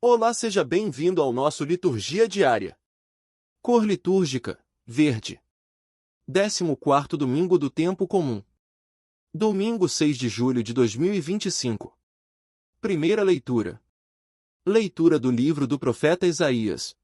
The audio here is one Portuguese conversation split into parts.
Olá, seja bem-vindo ao nosso Liturgia Diária. Cor litúrgica, verde. 14º domingo do tempo comum. Domingo 6 de julho de 2025. Primeira leitura. Leitura do livro do profeta Isaías.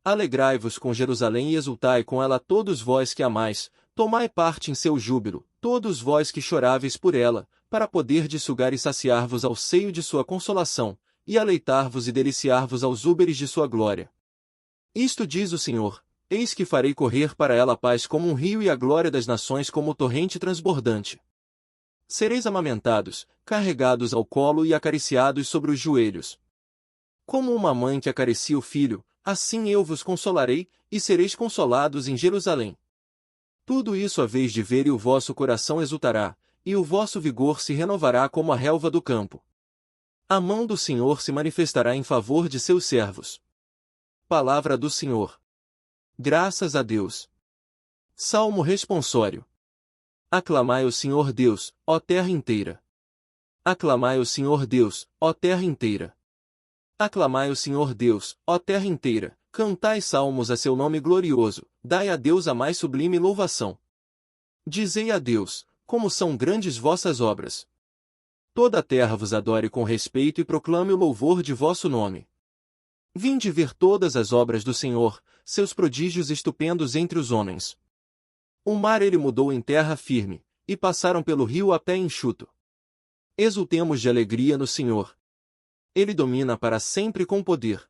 Alegrai-vos com Jerusalém e exultai com ela todos vós que amais, tomai parte em seu júbilo, todos vós que choráveis por ela, para poderdes sugar e saciar-vos ao seio de sua consolação, e aleitar-vos e deliciar-vos aos úberes de sua glória. Isto diz o Senhor: eis que farei correr para ela a paz como um rio e a glória das nações como torrente transbordante. Sereis amamentados, carregados ao colo e acariciados sobre os joelhos. Como uma mãe que acaricia o filho, assim eu vos consolarei, e sereis consolados em Jerusalém. Tudo isso haveis de ver e o vosso coração exultará, e o vosso vigor se renovará como a relva do campo. A mão do Senhor se manifestará em favor de seus servos. Palavra do Senhor. Graças a Deus. Salmo responsório. Aclamai o Senhor Deus, ó terra inteira. Aclamai o Senhor Deus, ó terra inteira. Aclamai o Senhor Deus, ó terra inteira, cantai salmos a seu nome glorioso, dai a Deus a mais sublime louvação. Dizei a Deus, como são grandes vossas obras. Toda a terra vos adore com respeito e proclame o louvor de vosso nome. Vinde ver todas as obras do Senhor, seus prodígios estupendos entre os homens. O mar ele mudou em terra firme, e passaram pelo rio a pé enxuto. Exultemos de alegria no Senhor. Ele domina para sempre com poder.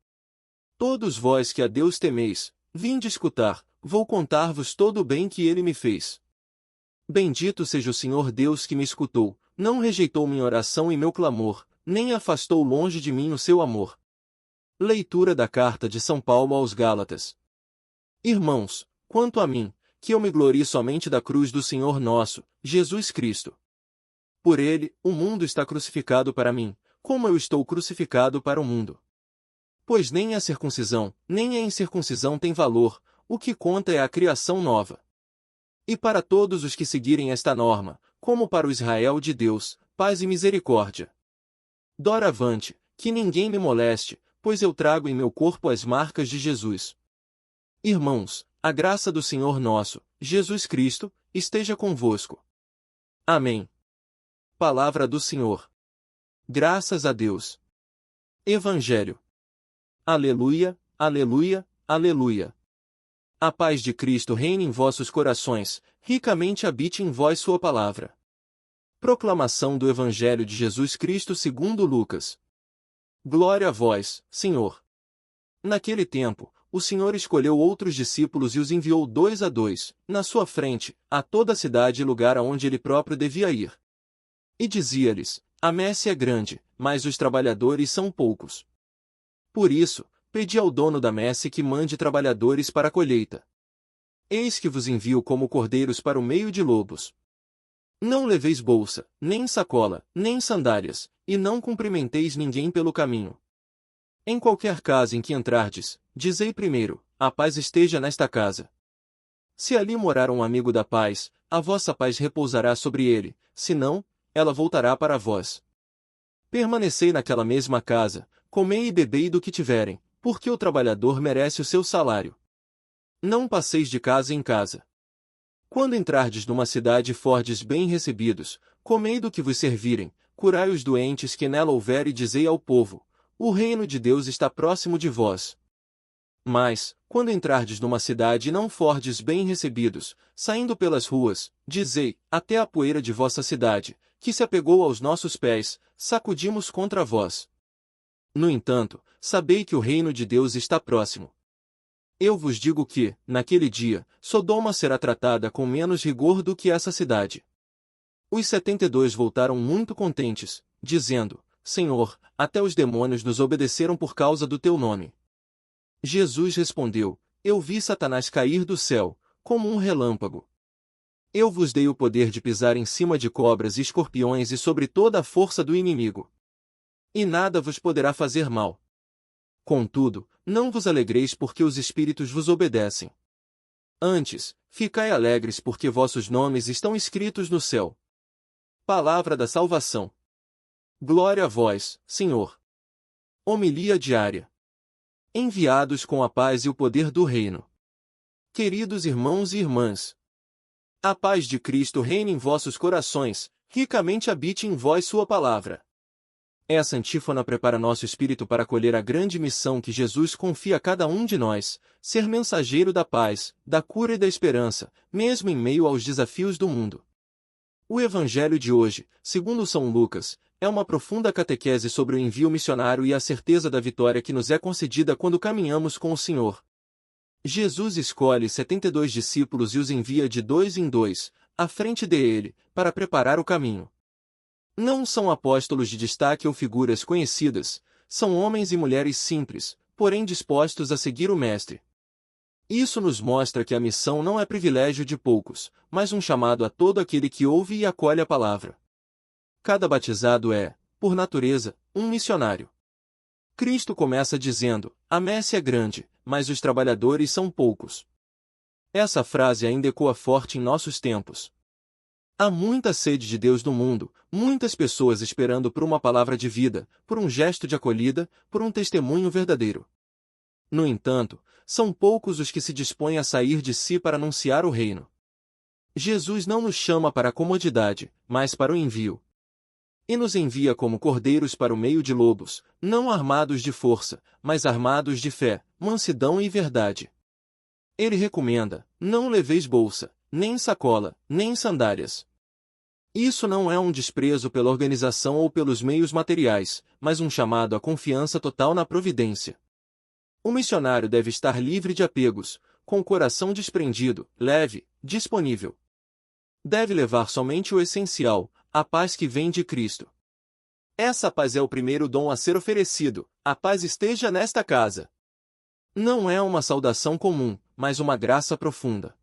Todos vós que a Deus temeis, vinde escutar, vou contar-vos todo o bem que ele me fez. Bendito seja o Senhor Deus que me escutou, não rejeitou minha oração e meu clamor, nem afastou longe de mim o seu amor. Leitura da Carta de São Paulo aos Gálatas. Irmãos, quanto a mim, que eu me glorie somente da cruz do Senhor nosso, Jesus Cristo. Por ele, o mundo está crucificado para mim, como eu estou crucificado para o mundo. Pois nem a circuncisão, nem a incircuncisão tem valor, o que conta é a criação nova. E para todos os que seguirem esta norma, como para o Israel de Deus, paz e misericórdia. Doravante, que ninguém me moleste, pois eu trago em meu corpo as marcas de Jesus. Irmãos, a graça do Senhor nosso, Jesus Cristo, esteja convosco. Amém. Palavra do Senhor. Graças a Deus. Evangelho. Aleluia, aleluia, aleluia. A paz de Cristo reine em vossos corações, ricamente habite em vós sua palavra. Proclamação do Evangelho de Jesus Cristo segundo Lucas. Glória a vós, Senhor. Naquele tempo, o Senhor escolheu outros discípulos e os enviou 2 a 2, na sua frente, a toda a cidade e lugar aonde ele próprio devia ir. E dizia-lhes: a messe é grande, mas os trabalhadores são poucos. Por isso, pedi ao dono da messe que mande trabalhadores para a colheita. Eis que vos envio como cordeiros para o meio de lobos. Não leveis bolsa, nem sacola, nem sandálias, e não cumprimenteis ninguém pelo caminho. Em qualquer casa em que entrardes, dizei primeiro: a paz esteja nesta casa. Se ali morar um amigo da paz, a vossa paz repousará sobre ele, senão, ela voltará para vós. Permanecei naquela mesma casa, comei e bebei do que tiverem, porque o trabalhador merece o seu salário. Não passeis de casa em casa. Quando entrardes numa cidade e fordes bem recebidos, comei do que vos servirem, curai os doentes que nela houver e dizei ao povo: o reino de Deus está próximo de vós. Mas, quando entrardes numa cidade e não fordes bem recebidos, saindo pelas ruas, dizei: até a poeira de vossa cidade, que se apegou aos nossos pés, sacudimos contra vós. No entanto, sabei que o reino de Deus está próximo. Eu vos digo que, naquele dia, Sodoma será tratada com menos rigor do que essa cidade. Os 72 voltaram muito contentes, dizendo: Senhor, até os demônios nos obedeceram por causa do teu nome. Jesus respondeu: eu vi Satanás cair do céu, como um relâmpago. Eu vos dei o poder de pisar em cima de cobras e escorpiões e sobre toda a força do inimigo. E nada vos poderá fazer mal. Contudo, não vos alegreis porque os espíritos vos obedecem. Antes, ficai alegres porque vossos nomes estão escritos no céu. Palavra da salvação. Glória a vós, Senhor. Homilia diária. Enviados com a paz e o poder do reino. Queridos irmãos e irmãs, a paz de Cristo reine em vossos corações, ricamente habite em vós sua palavra. Essa antífona prepara nosso espírito para acolher a grande missão que Jesus confia a cada um de nós, ser mensageiro da paz, da cura e da esperança, mesmo em meio aos desafios do mundo. O Evangelho de hoje, segundo São Lucas, é uma profunda catequese sobre o envio missionário e a certeza da vitória que nos é concedida quando caminhamos com o Senhor. Jesus escolhe 72 discípulos e os envia de dois em dois, à frente dele, para preparar o caminho. Não são apóstolos de destaque ou figuras conhecidas, são homens e mulheres simples, porém dispostos a seguir o Mestre. Isso nos mostra que a missão não é privilégio de poucos, mas um chamado a todo aquele que ouve e acolhe a palavra. Cada batizado é, por natureza, um missionário. Cristo começa dizendo: a messe é grande, mas os trabalhadores são poucos. Essa frase ainda ecoa forte em nossos tempos. Há muita sede de Deus no mundo, muitas pessoas esperando por uma palavra de vida, por um gesto de acolhida, por um testemunho verdadeiro. No entanto, são poucos os que se dispõem a sair de si para anunciar o reino. Jesus não nos chama para a comodidade, mas para o envio. E nos envia como cordeiros para o meio de lobos, não armados de força, mas armados de fé, mansidão e verdade. Ele recomenda: não leveis bolsa, nem sacola, nem sandálias. Isso não é um desprezo pela organização ou pelos meios materiais, mas um chamado à confiança total na providência. O missionário deve estar livre de apegos, com o coração desprendido, leve, disponível. Deve levar somente o essencial, a paz que vem de Cristo. Essa paz é o primeiro dom a ser oferecido: a paz esteja nesta casa. Não é uma saudação comum, mas uma graça profunda.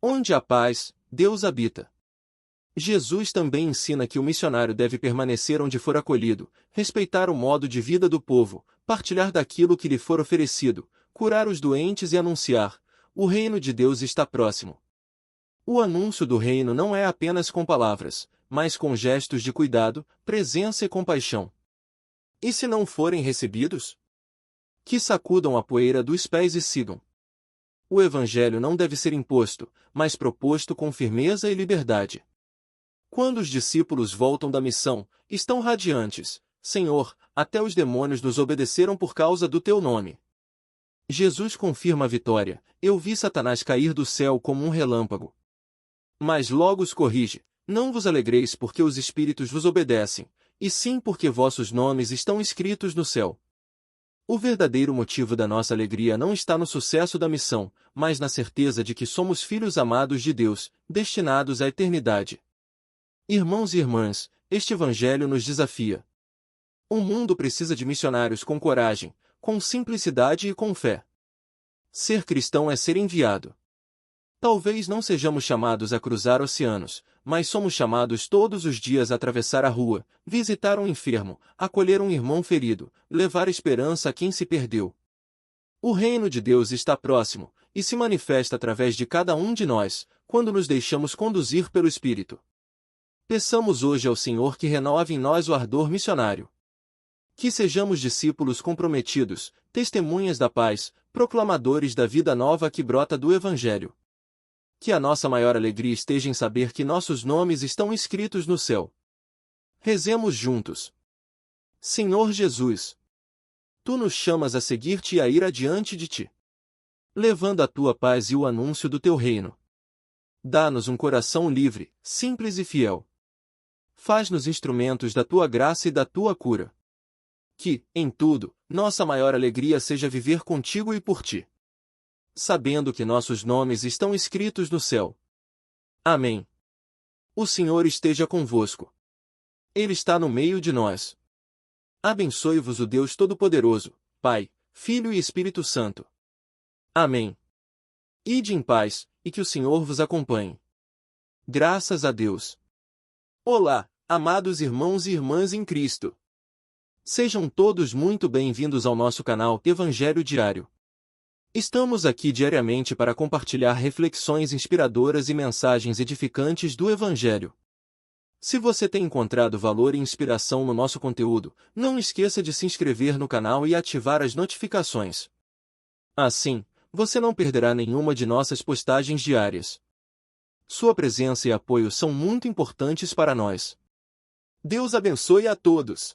Onde há paz, Deus habita. Jesus também ensina que o missionário deve permanecer onde for acolhido, respeitar o modo de vida do povo, partilhar daquilo que lhe for oferecido, curar os doentes e anunciar: o reino de Deus está próximo. O anúncio do reino não é apenas com palavras, mas com gestos de cuidado, presença e compaixão. E se não forem recebidos? Que sacudam a poeira dos pés e sigam. O Evangelho não deve ser imposto, mas proposto com firmeza e liberdade. Quando os discípulos voltam da missão, estão radiantes: Senhor, até os demônios nos obedeceram por causa do teu nome. Jesus confirma a vitória: eu vi Satanás cair do céu como um relâmpago. Mas logo os corrige: não vos alegreis porque os espíritos vos obedecem, e sim porque vossos nomes estão escritos no céu. O verdadeiro motivo da nossa alegria não está no sucesso da missão, mas na certeza de que somos filhos amados de Deus, destinados à eternidade. Irmãos e irmãs, este Evangelho nos desafia. O mundo precisa de missionários com coragem, com simplicidade e com fé. Ser cristão é ser enviado. Talvez não sejamos chamados a cruzar oceanos, mas somos chamados todos os dias a atravessar a rua, visitar um enfermo, acolher um irmão ferido, levar esperança a quem se perdeu. O reino de Deus está próximo, e se manifesta através de cada um de nós, quando nos deixamos conduzir pelo Espírito. Peçamos hoje ao Senhor que renove em nós o ardor missionário. Que sejamos discípulos comprometidos, testemunhas da paz, proclamadores da vida nova que brota do Evangelho. Que a nossa maior alegria esteja em saber que nossos nomes estão escritos no céu. Rezemos juntos. Senhor Jesus, Tu nos chamas a seguir-te e a ir adiante de Ti, levando a Tua paz e o anúncio do Teu reino. Dá-nos um coração livre, simples e fiel. Faz-nos instrumentos da Tua graça e da Tua cura. Que, em tudo, nossa maior alegria seja viver contigo e por Ti, sabendo que nossos nomes estão escritos no céu. Amém. O Senhor esteja convosco. Ele está no meio de nós. Abençoe-vos o Deus Todo-Poderoso, Pai, Filho e Espírito Santo. Amém. Ide em paz, e que o Senhor vos acompanhe. Graças a Deus. Olá, amados irmãos e irmãs em Cristo. Sejam todos muito bem-vindos ao nosso canal Evangelho Diário. Estamos aqui diariamente para compartilhar reflexões inspiradoras e mensagens edificantes do Evangelho. Se você tem encontrado valor e inspiração no nosso conteúdo, não esqueça de se inscrever no canal e ativar as notificações. Assim, você não perderá nenhuma de nossas postagens diárias. Sua presença e apoio são muito importantes para nós. Deus abençoe a todos!